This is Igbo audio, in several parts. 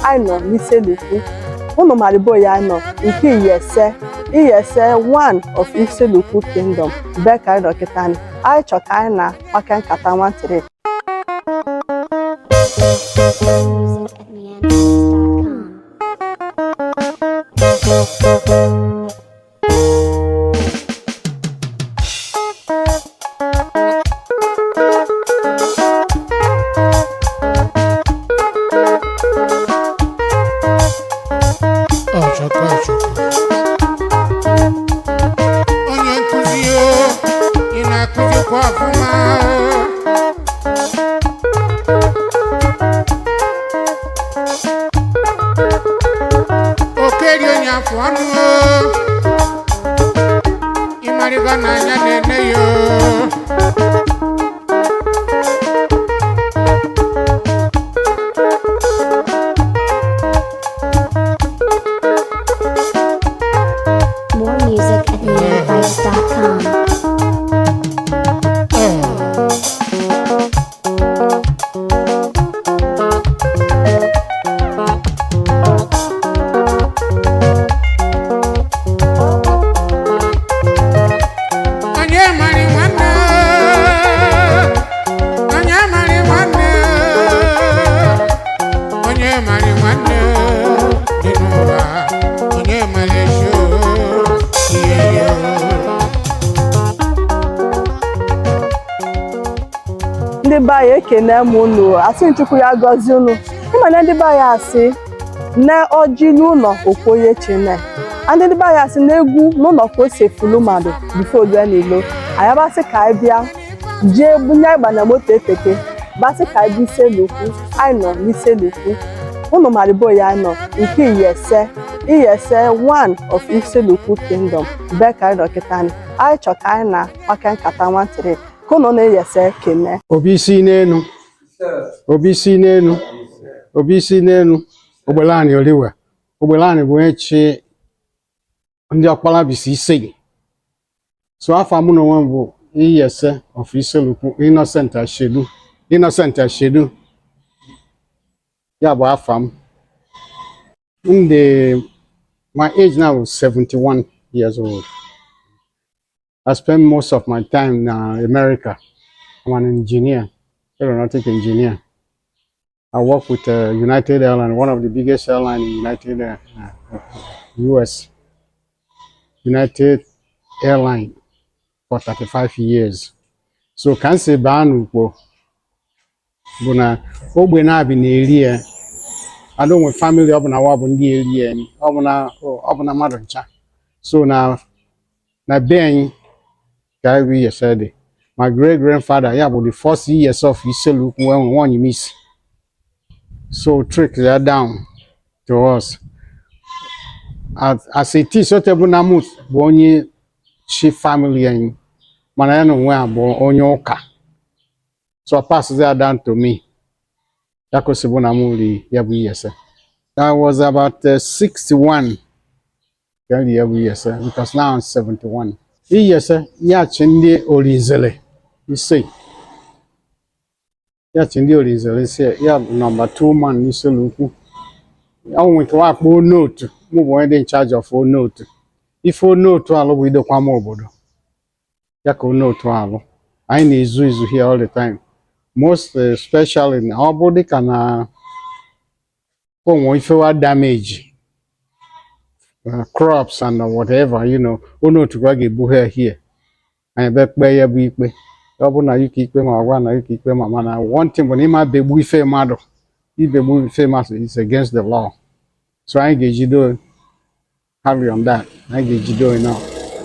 anyị nọ n'Isele Ukwu unu maribo ya nọ nke iyese one of Isele Ukwu Kingdom be ka anyị nọ kịta anyị chọ ka anyị na maka nkata nwantịrị More music at neonvice.com. ndị be anyị ekene m unu asị Chukwu ya gọzie unu ịmana ndị be anyị asị na ọjị n'ụlọ okwoye chine ndị be anyị asị na egwu n'ụlọ ka o si efulu mmadụ bifo olue n'ilo anyị basị ka anyị bịa jee bunye ịgba na moto eteke basị ka anyị bịa Isele Ukwu anyị nọ n'Isele Ukwu unu maribo ya nọ nke iyese one of Isele Ukwu Kingdom be ka anyị nọ kịta anyị chọ ka anyị na maka nkata nwantịrị kono na yese kene obisi n'enu ogbelani oliwe ogbelani bụ echi ndị ọkpala bisi ise so afa mụ na onwe m bụ iyese of Isele Ukwu Innocent Ashedu ya bụ afa m my age now is 71 years old. I spend most of my time in America. I'm an engineer, aeronautic engineer. I work with United Airlines, one of the biggest airlines in US. United Airlines for 35 years. So can say banu ko buna ogbe na bi na area. I don't with family obuna wa bu ndi area ni. Obuna madu ncha. So na ben we yesterday. My great grandfather, yeah, but the first years of Isele Ukwu when we won you miss. So trick that down to us. As it is, so tebu namut bonye chief family and manayano where bo onyoka. So I pass that down to me. Yako sebu namuli yabu yes. I was about 61 years because now I'm 71. Yes, ya chindi olizele. You see. Ya chindi olizele say ya number 2 man Isele Ukwu. I want to work more note. Move in charge of all note. If all note to allow we do kwa obodo. Ya ko note to allow. I need izu here all the time. Most especially in our body can if you damage crops and whatever, you know, ono to go get here. And back by your week. Obuna you keep them or one, you keep them a man. I want him when he might be with a model. If the movie famous is against the law. So I engage you doing heavy on that. I engage you doing now.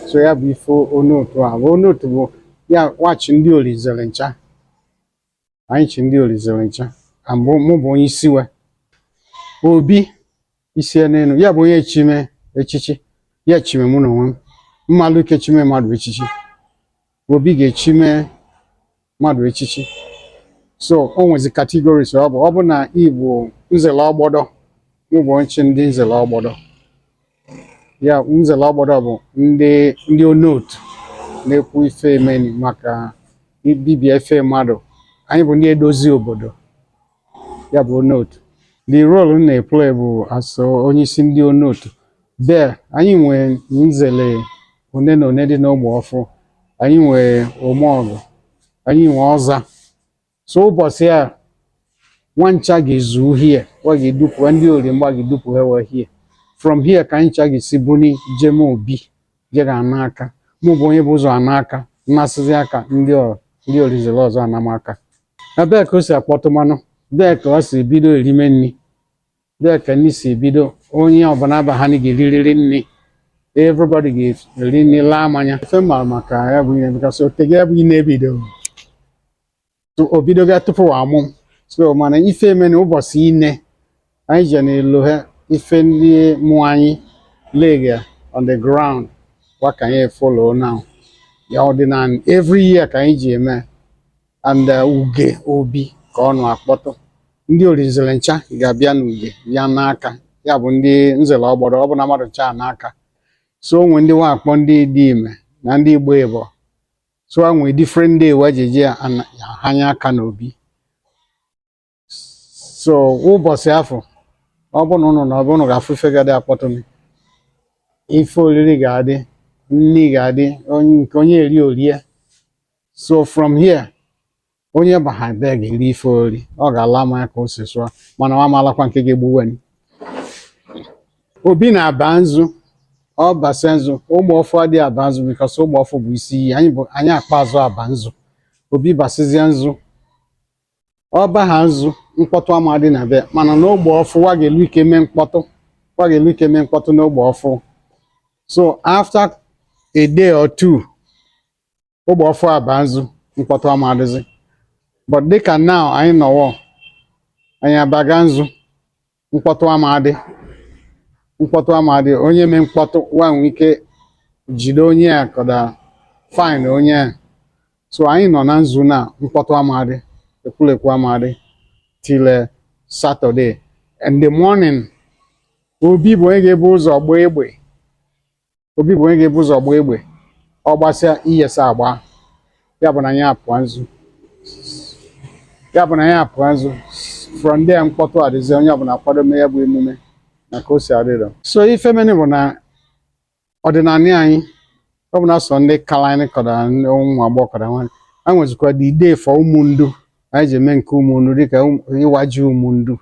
So yeah, before ono to have ono to go. Yeah, watching the only Zelencha. I ain't in the only Zelencha. I'm more you see where. Obi, is here name. Yeah, boy, chime. Echichi ya chime mụ na onwe m mmalụ ike chime mmadụ echichi obi ga-echime mmadụ echichi so o nwezi categories ọ bụ na Igbo nzele ọgbọdọ bụ nchi ndị nzele ọgbọdọ ya nzele ọgbọdọ bụ ndị onotu na-ekwu ife emeni maka ibibia ife mmadụ anyị bụ ndị edozi obodo ya bụ onotu the role m na-eplay bụ as onye isi ndị onotu. There anyị nwere nzele one na one dị n'ogbe ọfụ, anyị nwere omeọgụ, anyị nwere ọza. So ụbọchị a nwancha ga-ezu hie, ọ ga-edupu ndị orimgba ga-edupu hewe hie. From here ka anyị ncha ga-esi buni jem obi jere ana aka. Mụ bụ onye bụ ụzọ ana aka, nnasịzi aka ndị orizere ọzọ anamaka. Ebee ka o si akpọtụ mmanụ, bee ka ọ si bido erime nri, bee ka nri si bido, onye ọbụla ba ha ga-eririri nri, everybody ga-eri nri laa mmanya. Ife mara maka ya bụ ihe bikasị otege ya bụ ihe na-ebido obidoga tupu amụ. So mana ife eme na ụbọchị ine anyị je n'elu ha ife ndị mụ anyị leg on the ground wa ka anyị follow now ya ọdịnala every year ka anyị ji eme. And uge obi ka ọ nọ akpọtụ ndị orizere ncha ga-abịa n'uge bịa n'aka, ya bụ ndị nzere ọgbọrọ, ọ bụ na mmadụ ncha n'aka. So onwe ndị nwa akpọ ndị dị ime na ndị Igbo Igbo, so ha nwere different day wajeje hanye aka n'obi. So ụbọchị afọ ọ bụ na ụnụ na ọ bụ ụnụ ga-afụ ife ga-adị akpọtụ m, ife oriri ga-adị, nri ga-adị, nke onye eri orie. So from here onye baha be ga-eri ife ori, ọ ga-ala mmanya ka o si sụọ, mana ọ amalakwa nke ga-egbuwe. Obi na-aba nzu, ọ basa nzu, ụmụ ọfụ adịghị aba nzu bikos ụmụ ọfụ bụ isi iyi, anyị akpa azụ aba nzu. Obi basizie nzu, ọ baha nzu mkpọtụ ama dị na be, mana n'ogbe ọfụ wa ga-elu ike mee mkpọtụ n'ogbe ọfụ. So after a day or two ogbe ọfụ aba nzu mkpọtụ ama adịzi. But dịka now anyị nọwọ anyị abaga nzu mkpọtụ ama adị, onye mee mkpọtụ wa nwee ike jide onye a kọda fine onye a. So anyị nọ na nzu na mkpọtụ ama adị, ekwulekwu ama adị till Saturday. In the morning Obi bụ onye ga-ebu ụzọ gbaa egbe, ọ gbasịa iyesa agba, ya bụ na anyị apụa nzu. From there mkpọtụ adịzi, onye ọbụla akwado mee ya bụ emume na ka o si adịrọ. So ife meni bụ na ọdịnala anyị, ọ bụ na sọ ndị kala anyị kọdara ụmụ agbọghọ kọdara nwaanyị, a nwezikwa the day for ụmụndu anyị ji eme nke ụmụndu dịka ịwaji ụmụndu.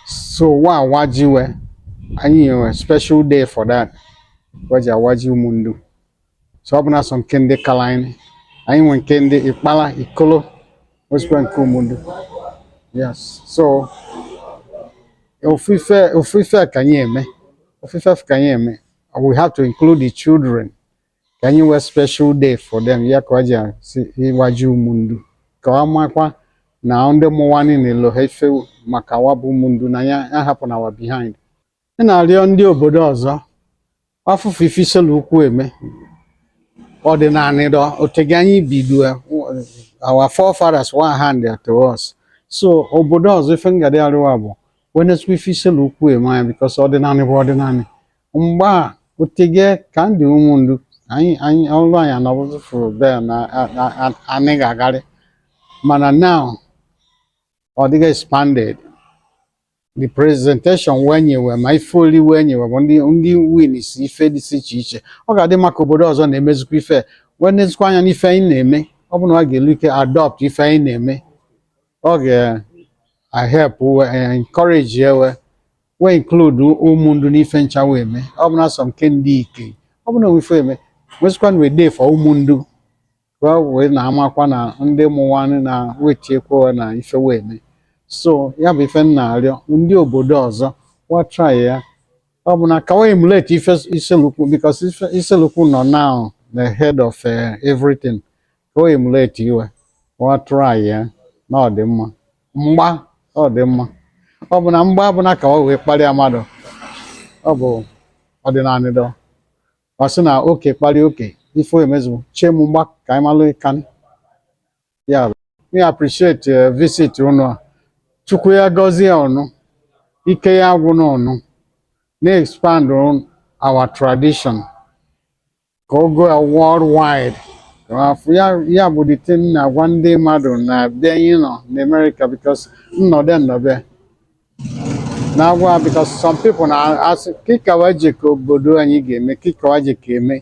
So wajiwe anyị nwe special day for that, waji awaji ụmụndu. So ọ bụ na sọ nke ndị kala anyị nwe nke ndị ịkpala ikolo osikwa nke ụmụndu. Yes, so ofufe ka anyị eme, we have to include the children. Ka anyị nwee special day for them, ya ka waji ịwaji ụmụndu, ka ọ makwa na ndị mụwani na-elo ha ife maka wabụ ụmụndu na ya hapụ na wa behind. Ị na-arịọ ndị obodo ọzọ afụfụ ife ISELE UKU eme ọdịnala dọ otege anyị bido, our forefathers were hand to us. So obodo ọzọ ife ngadi arịwa bụ wenesukwa ife ISELE UKU eme anyị because ọdịnala bụ ọdịnala. Mgbe a otege ka ndị ụmụndu anyị ọrụ anyị anọbụfụ be na anyị ga-agarị, mana now ọ dịga expanded. The presentation wenyewe ma ife oli wenyewe bụ ndị wins ife dị iche iche. Ọ ga-adị maka obodo ọzọ na-emezikwa ife, wenezikwa anya n'ife anyị na-eme. Ọ bụ na ọ ga-elu ike adopt ife anyị na-eme, ọ ga-help encourage we include ụmụndu n'ife ncha wee eme. Ọ bụ na sọ nke ndị ike, ọ bụ na ife eme nwezikwa na day for ụmụndu wee na-amakwa na ndị mụwanị na wetiekwa na ife wee eme. So ya bụ ife na-arịọ ndị obodo ọzọ wa try ya, ọ bụ na ka we emulate ife ISELE UKU because ISELE UKU nọ now the head of everything. Ka we emulate iwe wa try ya na ọ dị mma, mgba ọ dị mma. Ọ bụ na mgba bụ na ka o wee kparịa mmadụ, ọ bụ ọdịnala dọ. Ọ sị na oke kparịa oke ife emezu chee m mgba ka anyị malụ ịkan. Ya we appreciate visit unu a. Chukwu ya gọzie ọnụ, ike ya agwụ n'ọnụ, na-expand on our tradition ka o go worldwide. Ya bụ the thing na-agwa ndị mmadụ na be anyị nọ n'Amerịka because nnọdụ nnọbe na-agwa because some people na-asị kịkawa je ka obodo anyị ga-eme kịkawa je ka eme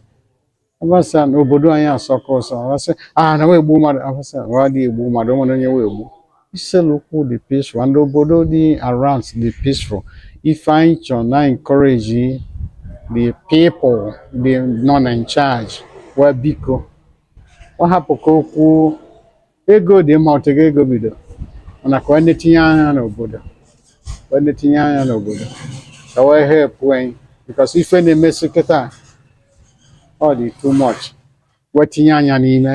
abasa na obodo anyị asọkọ ụsọ abasị na wee egbu mmadụ abasị wa dị egbu mmadụ nwere onye wee egbu Isele Ukwu dị peaceful and obodo dị around dị peaceful ife anyị chọrọ na encourage the people dị nọ na in charge wee biko ọ hapụ ka okwu ego dị mma otego ego bido mana ka ọ na-etinye anya n'obodo ka wee help anyị because ife na-emesi kịta ọ dị too much wee tinye anya n'ime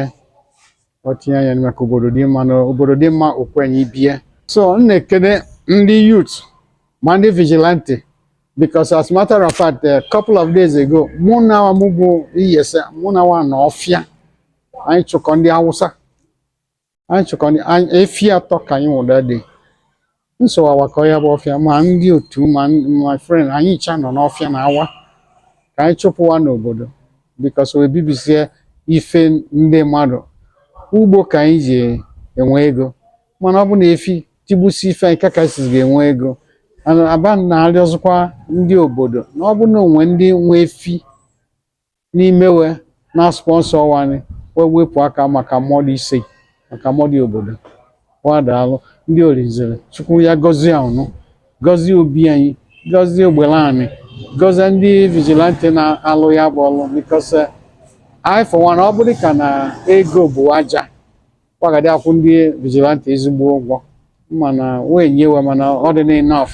ka obodo dị mma na obodo dị mma okwenye bie so m na-ekele ndị youth ma ndị vigilante because as a matter of fact a couple of days ago mụ na mụ bụ iyese mụ na wa na ọfịa anyị chụkọ ndị Hausa efi atọ ka anyị nwụda dị nsowawakọ ya bụ ọfịa ma ndị otu ma my friend anyị cha nọ n'ọfịa na awa ka anyị chụpụwa n'obodo because we bibisie ife ndị mmadụ ugbo ka anyị ji enwe ego mana ọ bụ na efi tigbusi ife anyị kakasi ga-enwe ego aba na-arịọzikwa ndị obodo na ọ bụ na onwe ndị nwe efi n'imewe na sponsọ wani wee wepụ aka maka mmadụ ise maka mmadụ obodo wadaalụ ndị Olizere Chukwu ya gọzie ọnụ gọzie obi anyị gọzie ogbele anyị gọzie ndị vigilante na-alụ ya bụ ọlụ because anyị for one ọ bụrụ ka na ego bụ aja kwagadị akwụ ndị vigilante ezigbo ụgwọ mana wee nyewe mana ọ dị na enough